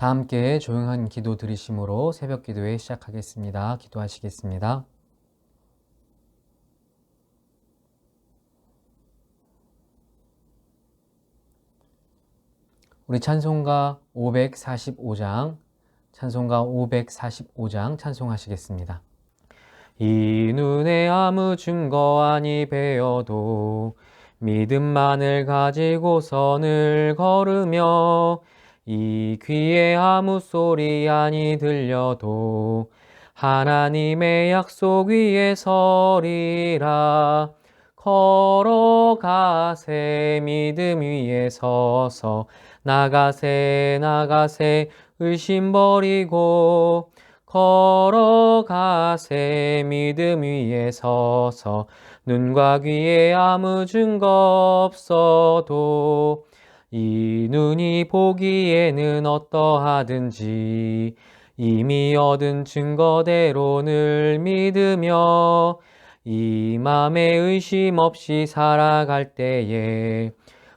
다 함께 조용한 기도 드리심으로 새벽 기도회 시작하겠습니다. 기도하시겠습니다. 우리 찬송가 545장 찬송하시겠습니다. 이 눈에 아무 증거 아니 베어도 믿음만을 가지고 선을 걸으며 이 귀에 아무 소리 아니 들려도 하나님의 약속 위에 서리라. 걸어가세 믿음 위에 서서 나가세 의심 버리고 걸어가세 믿음 위에 서서 눈과 귀에 아무 증거 없어도 이 눈이 보기에는 어떠하든지 이미 얻은 증거대로 늘 믿으며 이 맘에 의심 없이 살아갈 때에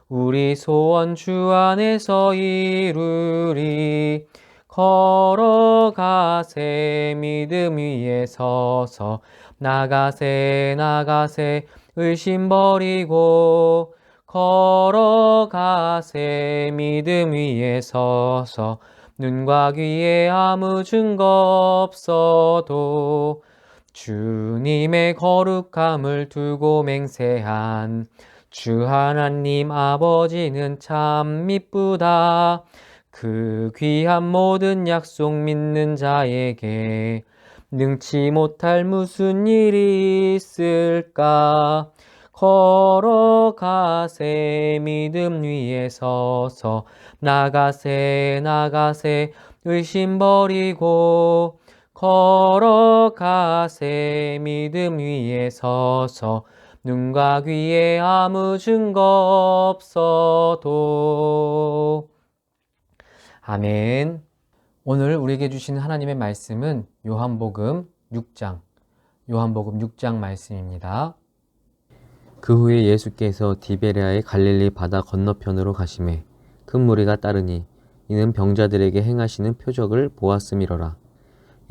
우리 소원 주 안에서 이루리. 걸어가세 믿음 위에 서서 나가세 의심 버리고 걸어가세 믿음 위에 서서 눈과 귀에 아무 증거 없어도 주님의 거룩함을 두고 맹세한 주 하나님 아버지는 참 미쁘다. 그 귀한 모든 약속 믿는 자에게 능치 못할 무슨 일이 있을까. 걸어가세 믿음 위에 서서 나가세 의심 버리고 걸어가세 믿음 위에 서서 눈과 귀에 아무 증거 없어도. 아멘. 오늘 우리에게 주신 하나님의 말씀은 요한복음 6장 말씀입니다. 그 후에 예수께서 디베랴의 갈릴리 바다 건너편으로 가시매 큰 무리가 따르니 이는 병자들에게 행하시는 표적을 보았음이로라.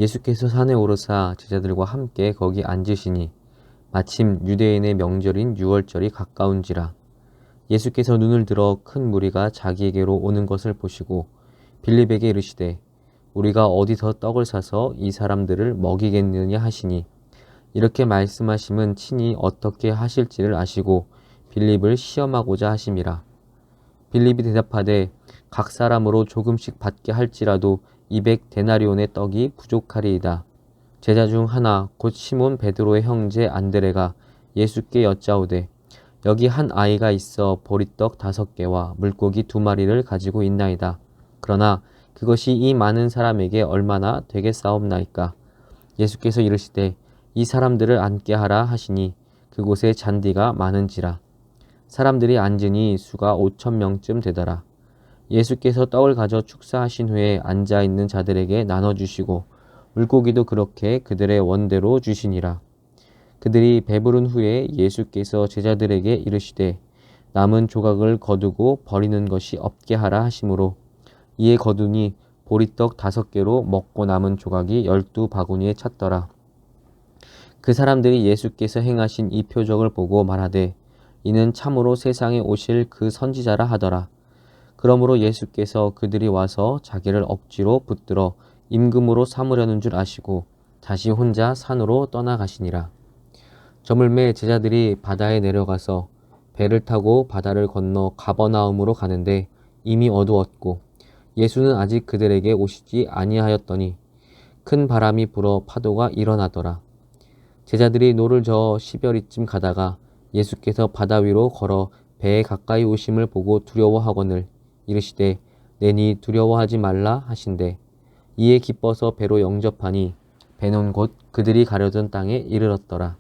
예수께서 산에 오르사 제자들과 함께 거기 앉으시니 마침 유대인의 명절인 유월절이 가까운지라. 예수께서 눈을 들어 큰 무리가 자기에게로 오는 것을 보시고 빌립에게 이르시되 우리가 어디서 떡을 사서 이 사람들을 먹이겠느냐 하시니 이렇게 말씀하심은 친히 어떻게 하실지를 아시고 빌립을 시험하고자 하심이라. 빌립이 대답하되 각 사람으로 조금씩 받게 할지라도 200데나리온의 떡이 부족하리이다. 제자 중 하나 곧 시몬 베드로의 형제 안드레가 예수께 여짜오되 여기 한 아이가 있어 보리떡 5개와 물고기 2마리를 가지고 있나이다. 그러나 그것이 이 많은 사람에게 얼마나 되겠사옵나이까. 예수께서 이르시되 이 사람들을 앉게 하라 하시니 그곳에 잔디가 많은지라. 사람들이 앉으니 수가 5,000명쯤 되더라. 예수께서 떡을 가져 축사하신 후에 앉아있는 자들에게 나눠주시고 물고기도 그렇게 그들의 원대로 주시니라. 그들이 배부른 후에 예수께서 제자들에게 이르시되 남은 조각을 거두고 버리는 것이 없게 하라 하시므로 이에 거두니 보리떡 5개로 먹고 남은 조각이 12바구니에 찼더라. 그 사람들이 예수께서 행하신 이 표적을 보고 말하되 이는 참으로 세상에 오실 그 선지자라 하더라. 그러므로 예수께서 그들이 와서 자기를 억지로 붙들어 임금으로 삼으려는 줄 아시고 다시 혼자 산으로 떠나가시니라. 저물매 제자들이 바다에 내려가서 배를 타고 바다를 건너 가버나움으로 가는데 이미 어두웠고 예수는 아직 그들에게 오시지 아니하였더니 큰 바람이 불어 파도가 일어나더라. 제자들이 노를 저어 10여리쯤 가다가 예수께서 바다 위로 걸어 배에 가까이 오심을 보고 두려워하거늘 이르시되 내니 두려워하지 말라 하신대 이에 기뻐서 배로 영접하니 배는 곧 그들이 가려던 땅에 이르렀더라.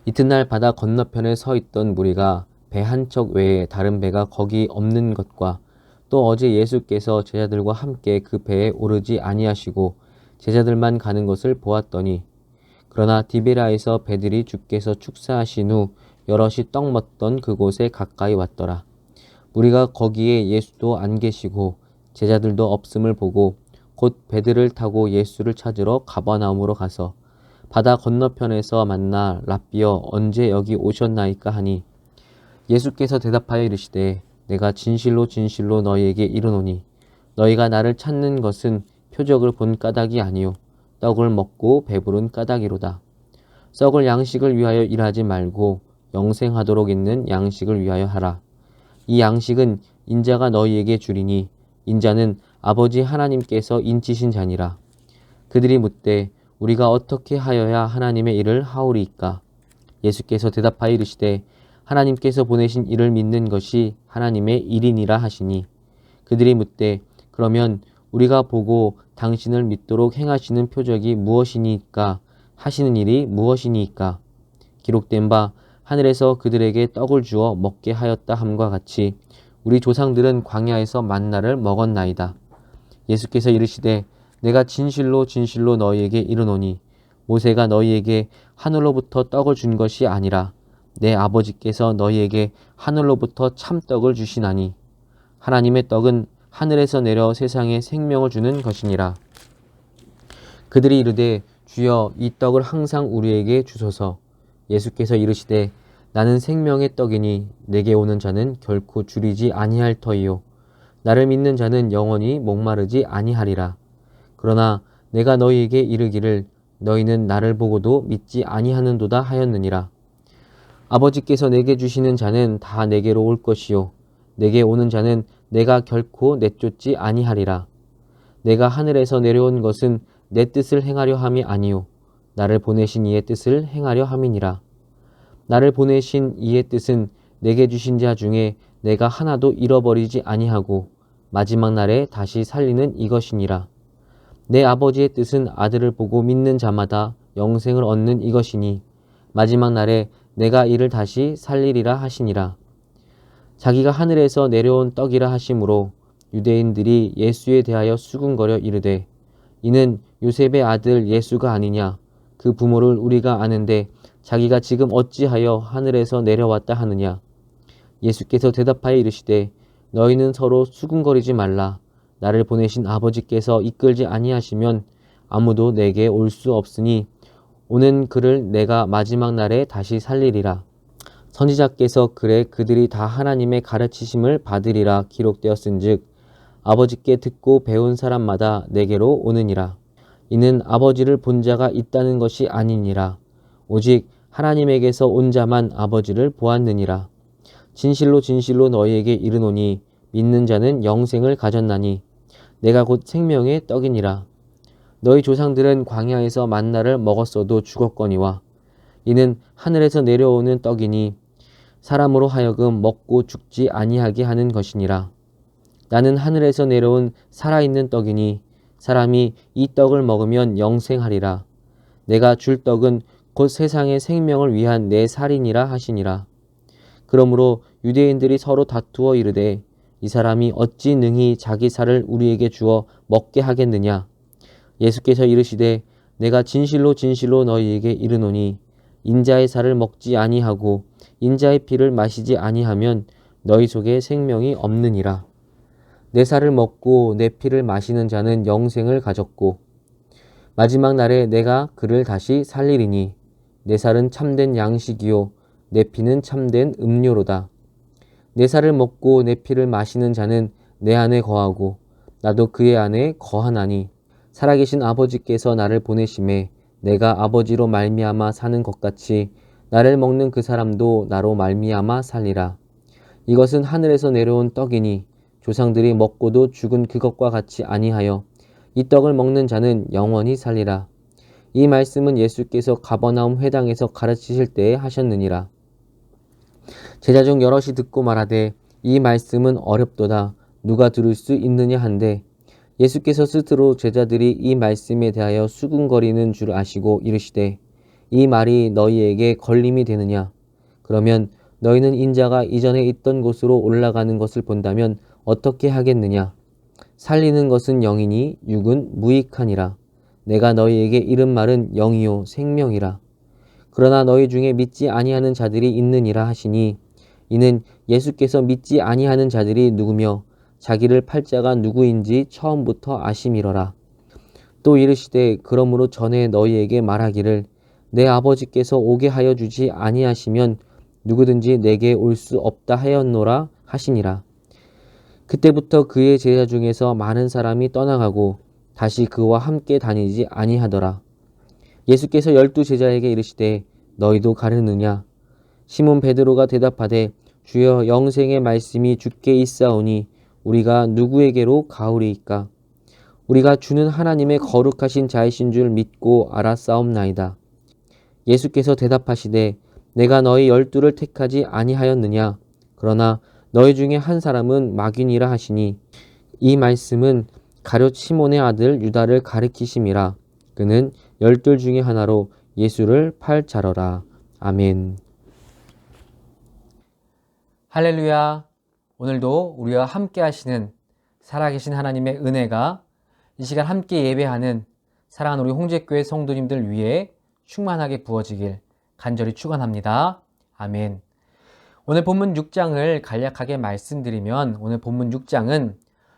이튿날 바다 건너편에 서 있던 무리가 배 한 척 외에 다른 배가 거기 없는 것과 또 어제 예수께서 제자들과 함께 그 배에 오르지 아니하시고 제자들만 가는 것을 보았더니 그러나 디베랴에서 배들이 주께서 축사하신 후 여럿이 떡 먹던 그곳에 가까이 왔더라. 무리가 거기에 예수도 안 계시고 제자들도 없음을 보고 곧 배들을 타고 예수를 찾으러 가버나움으로 가서 바다 건너편에서 만나 랍비여 언제 여기 오셨나이까 하니 예수께서 대답하여 이르시되 내가 진실로 진실로 너희에게 이르노니 너희가 나를 찾는 것은 표적을 본 까닭이 아니요 떡을 먹고 배부른 까닭이로다. 썩을 양식을 위하여 일하지 말고 영생하도록 있는 양식을 위하여 하라. 이 양식은 인자가 너희에게 주리니 인자는 아버지 하나님께서 인치신 자니라. 그들이 묻되 우리가 어떻게 하여야 하나님의 일을 하오리이까? 예수께서 대답하여 이르시되 하나님께서 보내신 이를 믿는 것이 하나님의 일이니라 하시니 그들이 묻되 그러면 우리가 보고 당신을 믿도록 행하시는 표적이 무엇이니까 하시는 일이 무엇이니까? 기록된 바 하늘에서 그들에게 떡을 주어 먹게 하였다 함과 같이 우리 조상들은 광야에서 만나를 먹었나이다. 예수께서 이르시되 내가 진실로 진실로 너희에게 이르노니 모세가 너희에게 하늘로부터 떡을 준 것이 아니라 내 아버지께서 너희에게 하늘로부터 참떡을 주시나니 하나님의 떡은 하늘에서 내려 세상에 생명을 주는 것이니라. 그들이 이르되 주여 이 떡을 항상 우리에게 주소서. 예수께서 이르시되 나는 생명의 떡이니 내게 오는 자는 결코 줄이지 아니할 터이요 나를 믿는 자는 영원히 목마르지 아니하리라. 그러나 내가 너희에게 이르기를 너희는 나를 보고도 믿지 아니하는도다 하였느니라. 아버지께서 내게 주시는 자는 다 내게로 올 것이요 내게 오는 자는 내가 결코 내쫓지 아니하리라. 내가 하늘에서 내려온 것은 내 뜻을 행하려 함이 아니요 나를 보내신 이의 뜻을 행하려 함이니라. 나를 보내신 이의 뜻은 내게 주신 자 중에 내가 하나도 잃어버리지 아니하고 마지막 날에 다시 살리는 이것이니라. 내 아버지의 뜻은 아들을 보고 믿는 자마다 영생을 얻는 이것이니 마지막 날에 내가 이를 다시 살리리라 하시니라. 자기가 하늘에서 내려온 떡이라 하심으로 유대인들이 예수에 대하여 수군거려 이르되 이는 요셉의 아들 예수가 아니냐? 그 부모를 우리가 아는데 자기가 지금 어찌하여 하늘에서 내려왔다 하느냐? 예수께서 대답하여 이르시되 너희는 서로 수군거리지 말라. 나를 보내신 아버지께서 이끌지 아니하시면 아무도 내게 올 수 없으니 오는 그를 내가 마지막 날에 다시 살리리라. 선지자께서 그래 그들이 다 하나님의 가르치심을 받으리라 기록되었은즉 아버지께 듣고 배운 사람마다 내게로 오느니라. 이는 아버지를 본 자가 있다는 것이 아니니라. 오직 하나님에게서 온 자만 아버지를 보았느니라. 진실로 진실로 너희에게 이르노니 믿는 자는 영생을 가졌나니 내가 곧 생명의 떡이니라. 너희 조상들은 광야에서 만나를 먹었어도 죽었거니와 이는 하늘에서 내려오는 떡이니 사람으로 하여금 먹고 죽지 아니하게 하는 것이니라. 나는 하늘에서 내려온 살아있는 떡이니 사람이 이 떡을 먹으면 영생하리라. 내가 줄 떡은 곧 세상의 생명을 위한 내 살이니라 하시니라. 그러므로 유대인들이 서로 다투어 이르되 이 사람이 어찌 능히 자기 살을 우리에게 주어 먹게 하겠느냐? 예수께서 이르시되 내가 진실로 진실로 너희에게 이르노니 인자의 살을 먹지 아니하고 인자의 피를 마시지 아니하면 너희 속에 생명이 없느니라. 내 살을 먹고 내 피를 마시는 자는 영생을 가졌고 마지막 날에 내가 그를 다시 살리리니 내 살은 참된 양식이요 내 피는 참된 음료로다. 내 살을 먹고 내 피를 마시는 자는 내 안에 거하고 나도 그의 안에 거하나니 살아계신 아버지께서 나를 보내심에 내가 아버지로 말미암아 사는 것 같이 나를 먹는 그 사람도 나로 말미암아 살리라. 이것은 하늘에서 내려온 떡이니 조상들이 먹고도 죽은 그것과 같이 아니하여 이 떡을 먹는 자는 영원히 살리라. 이 말씀은 예수께서 가버나움 회당에서 가르치실 때에 하셨느니라. 제자 중 여럿이 듣고 말하되 이 말씀은 어렵도다. 누가 들을 수 있느냐 한데 예수께서 스스로 제자들이 이 말씀에 대하여 수군거리는 줄 아시고 이르시되 이 말이 너희에게 걸림이 되느냐? 그러면 너희는 인자가 이전에 있던 곳으로 올라가는 것을 본다면 어떻게 하겠느냐? 살리는 것은 영이니 육은 무익하니라. 내가 너희에게 이른 말은 영이요 생명이라. 그러나 너희 중에 믿지 아니하는 자들이 있느니라 하시니 이는 예수께서 믿지 아니하는 자들이 누구며 자기를 팔 자가 누구인지 처음부터 아심이러라. 또 이르시되 그러므로 전에 너희에게 말하기를 내 아버지께서 오게 하여 주지 아니하시면 누구든지 내게 올 수 없다 하였노라 하시니라. 그때부터 그의 제자 중에서 많은 사람이 떠나가고 다시 그와 함께 다니지 아니하더라. 예수께서 12 제자에게 이르시되 너희도 가르느냐? 시몬 베드로가 대답하되 주여 영생의 말씀이 주께 있사오니 우리가 누구에게로 가오리이까? 우리가 주는 하나님의 거룩하신 자이신 줄 믿고 알았사옵나이다. 예수께서 대답하시되 내가 너희 12를 택하지 아니하였느냐? 그러나 너희 중에 한 사람은 마귀니라 하시니 이 말씀은 가룟 시몬의 아들 유다를 가리키심이라. 그는 12 중에 하나로 예수를 팔자러라. 아멘. 할렐루야. 오늘도 우리와 함께 하시는 살아계신 하나님의 은혜가 이 시간 함께 예배하는 사랑하는 우리 홍제교회 성도님들 위해 충만하게 부어지길 간절히 축원합니다. 아멘. 오늘 본문 6장을 간략하게 말씀드리면 오늘 본문 6장은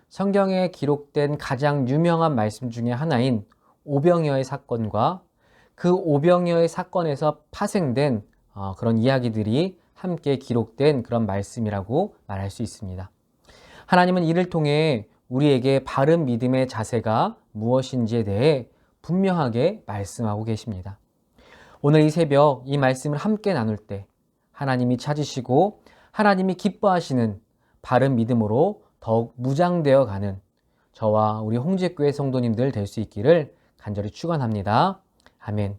성경에 기록된 가장 유명한 말씀 중에 하나인 오병이어의 사건과 그 오병이어의 사건에서 파생된 그런 이야기들이 함께 기록된 그런 말씀이라고 말할 수 있습니다. 하나님은 이를 통해 우리에게 바른 믿음의 자세가 무엇인지에 대해 분명하게 말씀하고 계십니다. 오늘 이 새벽 이 말씀을 함께 나눌 때 하나님이 찾으시고 하나님이 기뻐하시는 바른 믿음으로 더욱 무장되어 가는 저와 우리 홍제교회 성도님들 될 수 있기를 간절히 축원합니다. 아멘.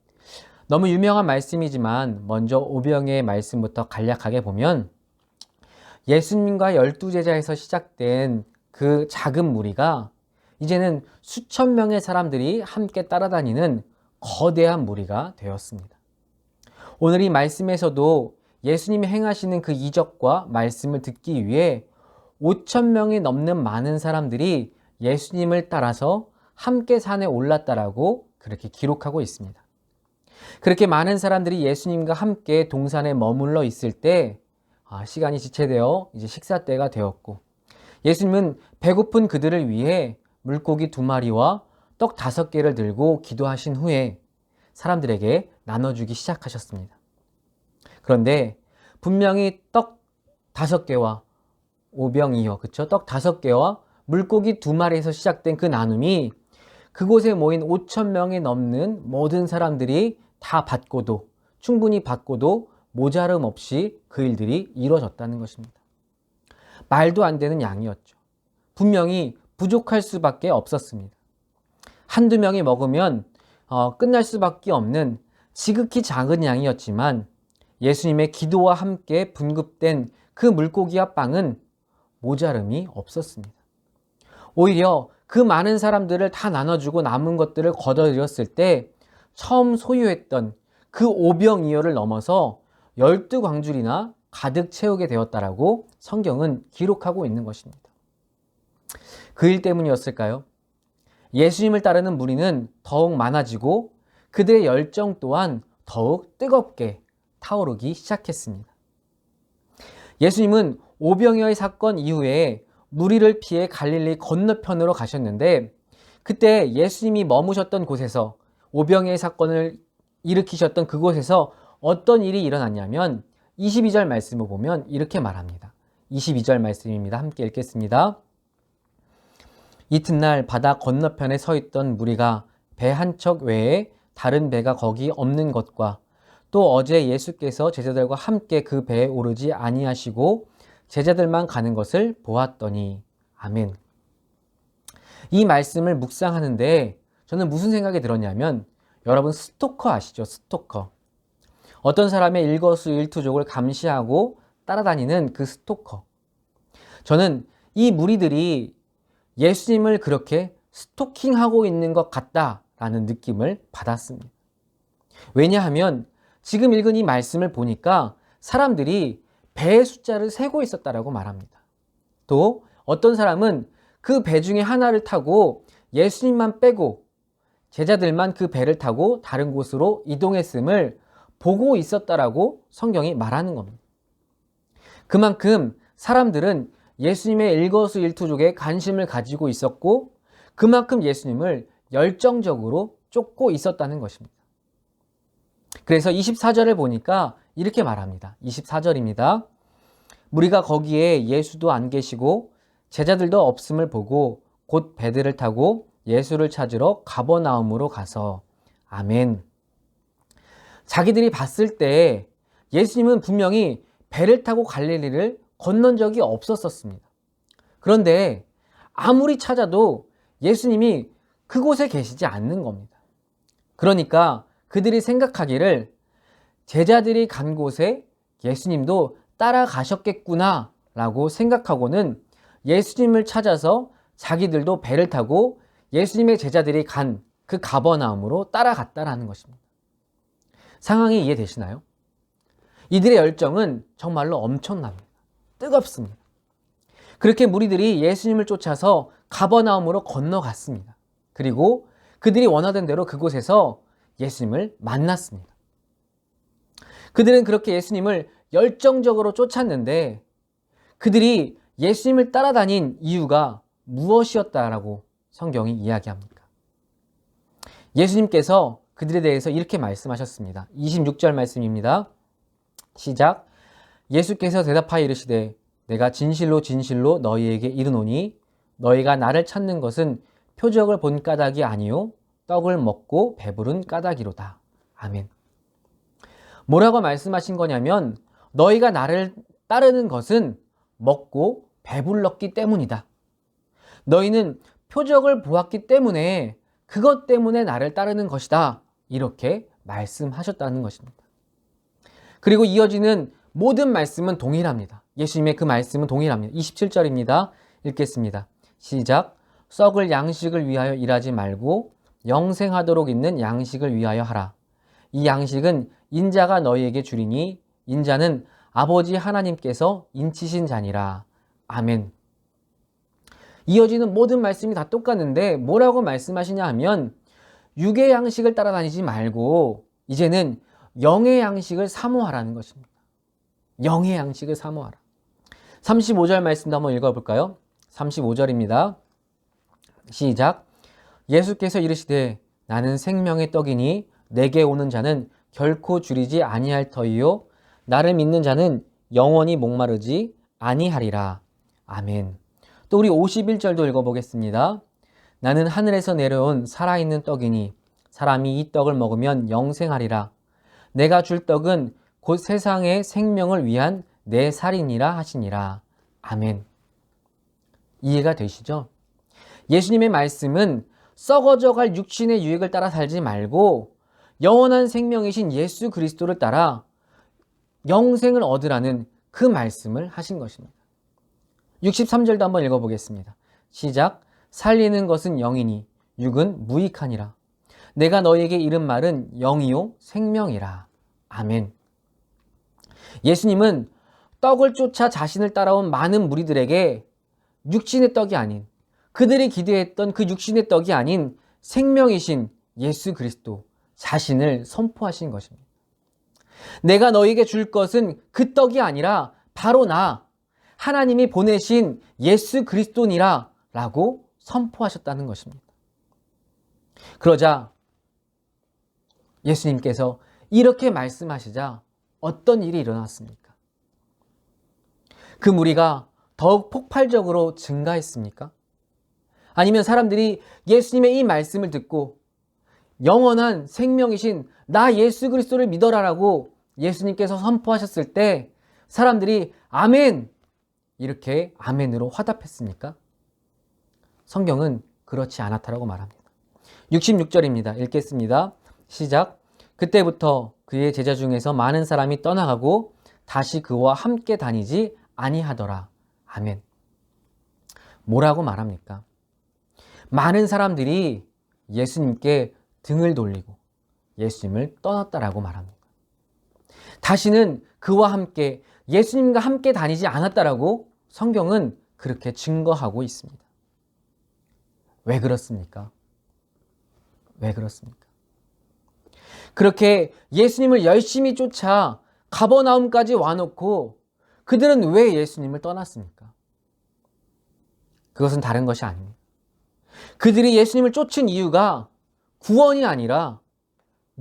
너무 유명한 말씀이지만 먼저 오병이어의 말씀부터 간략하게 보면 예수님과 12 제자에서 시작된 그 작은 무리가 이제는 수천 명의 사람들이 함께 따라다니는 거대한 무리가 되었습니다. 오늘 이 말씀에서도 예수님이 행하시는 그 이적과 말씀을 듣기 위해 5천 명이 넘는 많은 사람들이 예수님을 따라서 함께 산에 올랐다라고 그렇게 기록하고 있습니다. 그렇게 많은 사람들이 예수님과 함께 동산에 머물러 있을 때 시간이 지체되어 이제 식사 때가 되었고 예수님은 배고픈 그들을 위해 물고기 2마리와 떡 5개를 들고 기도하신 후에 사람들에게 나눠주기 시작하셨습니다. 그런데 분명히 떡 5개와 오병이어, 그쵸? 떡 5개와 물고기 2마리에서 시작된 그 나눔이 그곳에 모인 5천 명이 넘는 모든 사람들이 다 받고도 충분히 받고도 모자름 없이 그 일들이 이루어졌다는 것입니다. 말도 안 되는 양이었죠. 분명히 부족할 수밖에 없었습니다. 한두 명이 먹으면 끝날 수밖에 없는 지극히 작은 양이었지만 예수님의 기도와 함께 분급된 그 물고기와 빵은 모자름이 없었습니다. 오히려 그 많은 사람들을 다 나눠주고 남은 것들을 걷어들였을 때 처음 소유했던 그 오병이어를 넘어서 12광줄이나 가득 채우게 되었다라고 성경은 기록하고 있는 것입니다. 그 일 때문이었을까요? 예수님을 따르는 무리는 더욱 많아지고 그들의 열정 또한 더욱 뜨겁게 타오르기 시작했습니다. 예수님은 오병이어의 사건 이후에 무리를 피해 갈릴리 건너편으로 가셨는데 그때 예수님이 머무셨던 곳에서 오병이어의 사건을 일으키셨던 그곳에서 어떤 일이 일어났냐면 22절 말씀을 보면 이렇게 말합니다. 22절 말씀입니다. 함께 읽겠습니다. 이튿날 바다 건너편에 서 있던 무리가 배 한 척 외에 다른 배가 거기 없는 것과 또 어제 예수께서 제자들과 함께 그 배에 오르지 아니하시고 제자들만 가는 것을 보았더니 아멘. 이 말씀을 묵상하는데 저는 무슨 생각이 들었냐면 여러분 스토커 아시죠? 스토커. 어떤 사람의 일거수일투족을 감시하고 따라다니는 그 스토커. 저는 이 무리들이 예수님을 그렇게 스토킹하고 있는 것 같다라는 느낌을 받았습니다. 왜냐하면 지금 읽은 이 말씀을 보니까 사람들이 배의 숫자를 세고 있었다라고 말합니다. 또 어떤 사람은 그 배 중에 하나를 타고 예수님만 빼고 제자들만 그 배를 타고 다른 곳으로 이동했음을 보고 있었다라고 성경이 말하는 겁니다. 그만큼 사람들은 예수님의 일거수일투족에 관심을 가지고 있었고 그만큼 예수님을 열정적으로 쫓고 있었다는 것입니다. 그래서 24절을 보니까 이렇게 말합니다. 24절입니다. 무리가 거기에 예수도 안 계시고 제자들도 없음을 보고 곧 배들을 타고 예수를 찾으러 가버나움으로 가서 아멘. 자기들이 봤을 때 예수님은 분명히 배를 타고 갈릴리를 건넌 적이 없었습니다. 그런데 아무리 찾아도 예수님이 그곳에 계시지 않는 겁니다. 그러니까 그들이 생각하기를 제자들이 간 곳에 예수님도 따라가셨겠구나 라고 생각하고는 예수님을 찾아서 자기들도 배를 타고 예수님의 제자들이 간 그 가버나움으로 따라갔다라는 것입니다. 상황이 이해되시나요? 이들의 열정은 정말로 엄청납니다. 뜨겁습니다. 그렇게 무리들이 예수님을 쫓아서 가버나움으로 건너갔습니다. 그리고 그들이 원하던 대로 그곳에서 예수님을 만났습니다. 그들은 그렇게 예수님을 열정적으로 쫓았는데 그들이 예수님을 따라다닌 이유가 무엇이었다라고 성경이 이야기합니까? 예수님께서 그들에 대해서 이렇게 말씀하셨습니다. 26절 말씀입니다. 시작. 예수께서 대답하여 이르시되 내가 진실로 진실로 너희에게 이르노니 너희가 나를 찾는 것은 표적을 본 까닭이 아니요 떡을 먹고 배부른 까닭이로다. 아멘. 뭐라고 말씀하신 거냐면 너희가 나를 따르는 것은 먹고 배불렀기 때문이다. 너희는 표적을 보았기 때문에 그것 때문에 나를 따르는 것이다. 이렇게 말씀하셨다는 것입니다. 그리고 이어지는 모든 말씀은 동일합니다. 예수님의 그 말씀은 동일합니다. 27절입니다. 읽겠습니다. 시작. 썩을 양식을 위하여 일하지 말고 영생하도록 있는 양식을 위하여 하라. 이 양식은 인자가 너희에게 주리니 인자는 아버지 하나님께서 인치신 자니라. 아멘. 이어지는 모든 말씀이 다 똑같은데 뭐라고 말씀하시냐 하면 육의 양식을 따라다니지 말고 이제는 영의 양식을 사모하라는 것입니다. 영의 양식을 사모하라. 35절 말씀도 한번 읽어볼까요? 35절입니다. 시작. 예수께서 이르시되 나는 생명의 떡이니 내게 오는 자는 결코 줄이지 아니할 터이요 나를 믿는 자는 영원히 목마르지 아니하리라. 아멘. 또 우리 51절도 읽어보겠습니다. 나는 하늘에서 내려온 살아있는 떡이니 사람이 이 떡을 먹으면 영생하리라. 내가 줄 떡은 곧 세상의 생명을 위한 내 살이니라 하시니라. 아멘. 이해가 되시죠? 예수님의 말씀은 썩어져갈 육신의 유익을 따라 살지 말고 영원한 생명이신 예수 그리스도를 따라 영생을 얻으라는 그 말씀을 하신 것입니다. 63절도 한번 읽어보겠습니다. 시작. 살리는 것은 영이니 육은 무익하니라. 내가 너희에게 이른 말은 영이요 생명이라. 아멘. 예수님은 떡을 쫓아 자신을 따라온 많은 무리들에게 육신의 떡이 아닌 그들이 기대했던 그 육신의 떡이 아닌 생명이신 예수 그리스도 자신을 선포하신 것입니다. 내가 너희에게 줄 것은 그 떡이 아니라 바로 나 하나님이 보내신 예수 그리스도니라 라고 선포하셨다는 것입니다. 그러자 예수님께서 이렇게 말씀하시자 어떤 일이 일어났습니까? 그 무리가 더욱 폭발적으로 증가했습니까? 아니면 사람들이 예수님의 이 말씀을 듣고 영원한 생명이신 나 예수 그리스도를 믿어라라고 예수님께서 선포하셨을 때 사람들이 아멘! 이렇게 아멘으로 화답했습니까? 성경은 그렇지 않았다라고 말합니다. 66절입니다. 읽겠습니다. 시작. 그때부터 그의 제자 중에서 많은 사람이 떠나가고 다시 그와 함께 다니지 아니하더라. 아멘. 뭐라고 말합니까? 많은 사람들이 예수님께 등을 돌리고 예수님을 떠났다라고 말합니다. 다시는 그와 함께 예수님과 함께 다니지 않았다라고 성경은 그렇게 증거하고 있습니다. 왜 그렇습니까? 왜 그렇습니까? 그렇게 예수님을 열심히 쫓아 가버나움까지 와놓고 그들은 왜 예수님을 떠났습니까? 그것은 다른 것이 아닙니다. 그들이 예수님을 쫓은 이유가 구원이 아니라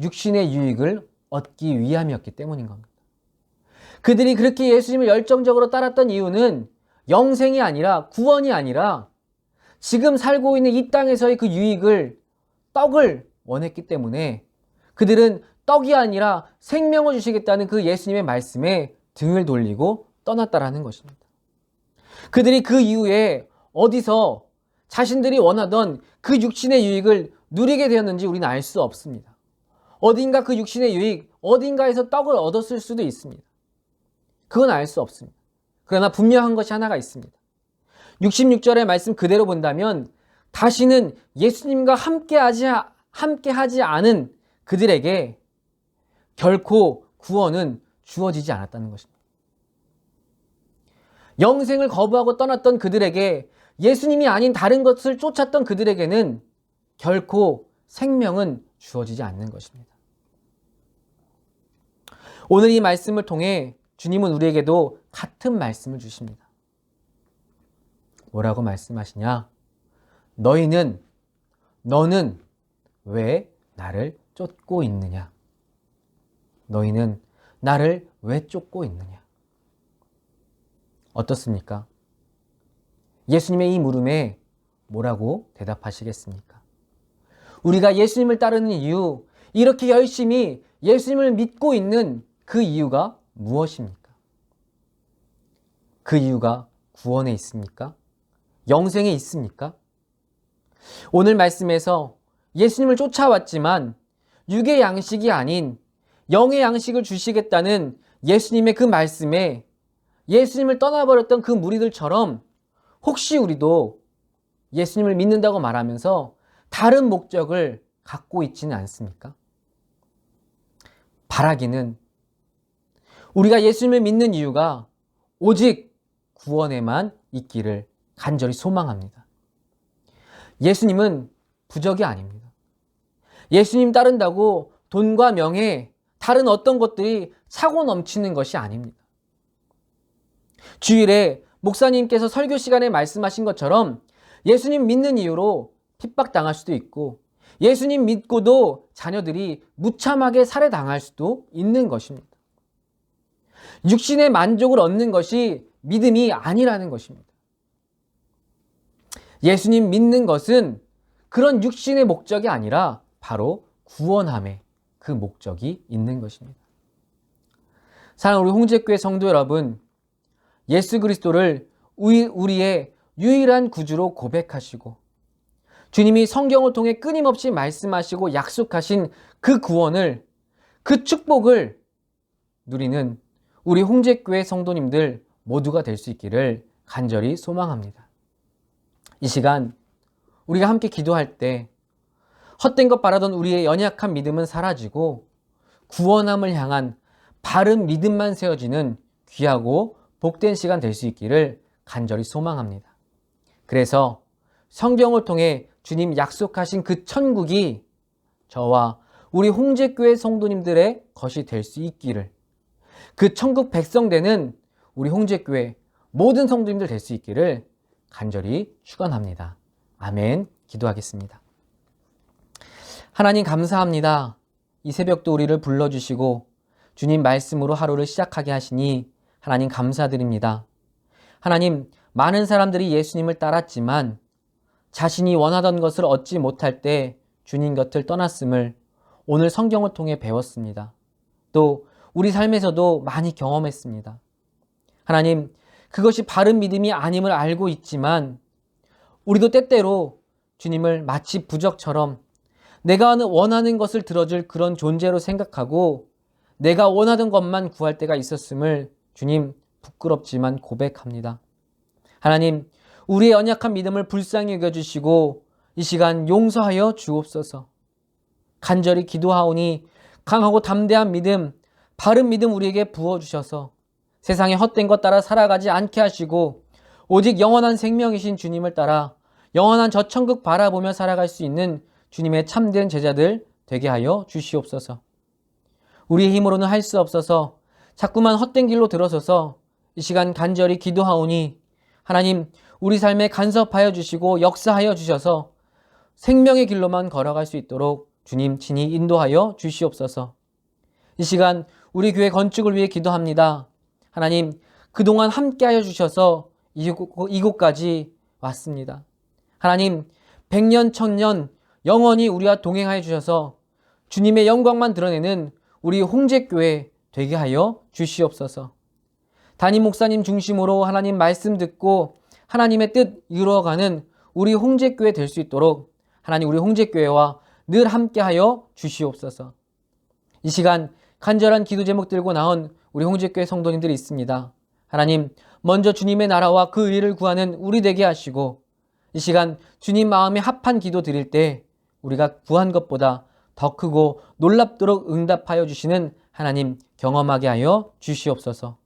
육신의 유익을 얻기 위함이었기 때문인 겁니다. 그들이 그렇게 예수님을 열정적으로 따랐던 이유는 영생이 아니라, 구원이 아니라 지금 살고 있는 이 땅에서의 그 유익을, 떡을 원했기 때문에 그들은 떡이 아니라 생명을 주시겠다는 그 예수님의 말씀에 등을 돌리고 떠났다라는 것입니다. 그들이 그 이후에 어디서 자신들이 원하던 그 육신의 유익을 누리게 되었는지 우리는 알 수 없습니다. 어딘가 그 육신의 유익, 어딘가에서 떡을 얻었을 수도 있습니다. 그건 알 수 없습니다. 그러나 분명한 것이 하나가 있습니다. 66절의 말씀 그대로 본다면 다시는 예수님과 함께하지 않은 그들에게 결코 구원은 주어지지 않았다는 것입니다. 영생을 거부하고 떠났던 그들에게, 예수님이 아닌 다른 것을 쫓았던 그들에게는 결코 생명은 주어지지 않는 것입니다. 오늘 이 말씀을 통해 주님은 우리에게도 같은 말씀을 주십니다. 뭐라고 말씀하시냐? 너는 왜 나를 쫓고 있느냐? 너희는 나를 왜 쫓고 있느냐? 어떻습니까? 예수님의 이 물음에 뭐라고 대답하시겠습니까? 우리가 예수님을 따르는 이유, 이렇게 열심히 예수님을 믿고 있는 그 이유가 무엇입니까? 그 이유가 구원에 있습니까? 영생에 있습니까? 오늘 말씀에서 예수님을 쫓아왔지만 육의 양식이 아닌 영의 양식을 주시겠다는 예수님의 그 말씀에 예수님을 떠나버렸던 그 무리들처럼 혹시 우리도 예수님을 믿는다고 말하면서 다른 목적을 갖고 있지는 않습니까? 바라기는 우리가 예수님을 믿는 이유가 오직 구원에만 있기를 간절히 소망합니다. 예수님은 부적이 아닙니다. 예수님 따른다고 돈과 명예, 다른 어떤 것들이 차고 넘치는 것이 아닙니다. 주일에 목사님께서 설교 시간에 말씀하신 것처럼 예수님 믿는 이유로 핍박당할 수도 있고 예수님 믿고도 자녀들이 무참하게 살해당할 수도 있는 것입니다. 육신의 만족을 얻는 것이 믿음이 아니라는 것입니다. 예수님 믿는 것은 그런 육신의 목적이 아니라 바로 구원함의 그 목적이 있는 것입니다. 사랑하는 우리 홍제교회 성도 여러분, 예수 그리스도를 우리의 유일한 구주로 고백하시고 주님이 성경을 통해 끊임없이 말씀하시고 약속하신 그 구원을, 그 축복을 누리는 우리 홍제교회 성도님들 모두가 될 수 있기를 간절히 소망합니다. 이 시간 우리가 함께 기도할 때 헛된 것 바라던 우리의 연약한 믿음은 사라지고 구원함을 향한 바른 믿음만 세워지는 귀하고 복된 시간 될 수 있기를 간절히 소망합니다. 그래서 성경을 통해 주님 약속하신 그 천국이 저와 우리 홍제교회 성도님들의 것이 될 수 있기를, 그 천국 백성 되는 우리 홍제교회 모든 성도님들 될 수 있기를 간절히 축원합니다. 아멘. 기도하겠습니다. 하나님 감사합니다. 이 새벽도 우리를 불러주시고 주님 말씀으로 하루를 시작하게 하시니 하나님 감사드립니다. 하나님, 많은 사람들이 예수님을 따랐지만 자신이 원하던 것을 얻지 못할 때 주님 곁을 떠났음을 오늘 성경을 통해 배웠습니다. 또 우리 삶에서도 많이 경험했습니다. 하나님, 그것이 바른 믿음이 아님을 알고 있지만 우리도 때때로 주님을 마치 부적처럼 내가 원하는 것을 들어줄 그런 존재로 생각하고 내가 원하던 것만 구할 때가 있었음을 주님 부끄럽지만 고백합니다. 하나님, 우리의 연약한 믿음을 불쌍히 여겨주시고 이 시간 용서하여 주옵소서. 간절히 기도하오니 강하고 담대한 믿음, 바른 믿음 우리에게 부어주셔서 세상의 헛된 것 따라 살아가지 않게 하시고 오직 영원한 생명이신 주님을 따라 영원한 저 천국 바라보며 살아갈 수 있는 주님의 참된 제자들 되게 하여 주시옵소서. 우리의 힘으로는 할 수 없어서 자꾸만 헛된 길로 들어서서 이 시간 간절히 기도하오니 하나님, 우리 삶에 간섭하여 주시고 역사하여 주셔서 생명의 길로만 걸어갈 수 있도록 주님 친히 인도하여 주시옵소서. 이 시간 우리 교회 건축을 위해 기도합니다. 하나님, 그동안 함께하여 주셔서 이곳까지 왔습니다. 하나님, 100년, 1000년 영원히 우리와 동행하여 주셔서 주님의 영광만 드러내는 우리 홍제교회 되게 하여 주시옵소서. 담임 목사님 중심으로 하나님 말씀 듣고 하나님의 뜻 이루어가는 우리 홍제교회 될 수 있도록 하나님 우리 홍제교회와 늘 함께하여 주시옵소서. 이 시간 간절한 기도 제목 들고 나온 우리 홍제교회 성도님들이 있습니다. 하나님, 먼저 주님의 나라와 그 의를 구하는 우리 되게 하시고 이 시간 주님 마음에 합한 기도 드릴 때 우리가 구한 것보다 더 크고 놀랍도록 응답하여 주시는 하나님 경험하게 하여 주시옵소서.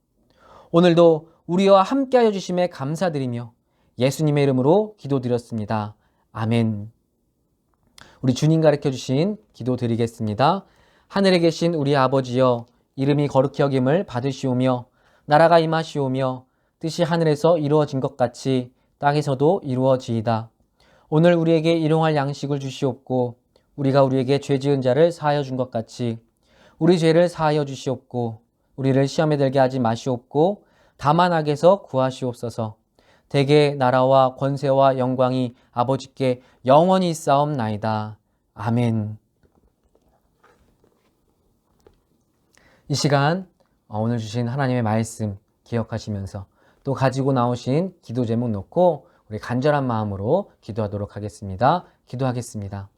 오늘도 우리와 함께하여 주심에 감사드리며 예수님의 이름으로 기도드렸습니다. 아멘. 우리 주님 가르쳐 주신 기도 드리겠습니다. 하늘에 계신 우리 아버지여, 이름이 거룩히 여김을 받으시오며 나라가 임하시오며 뜻이 하늘에서 이루어진 것 같이 땅에서도 이루어지이다. 오늘 우리에게 일용할 양식을 주시옵고 우리가 우리에게 죄 지은 자를 사하여 준 것 같이 우리 죄를 사하여 주시옵고 우리를 시험에 들게 하지 마시옵고 다만 악에서 구하시옵소서. 대개 나라와 권세와 영광이 아버지께 영원히 있사옵나이다. 아멘. 이 시간 오늘 주신 하나님의 말씀 기억하시면서 또 가지고 나오신 기도 제목 놓고 우리 간절한 마음으로 기도하도록 하겠습니다. 기도하겠습니다.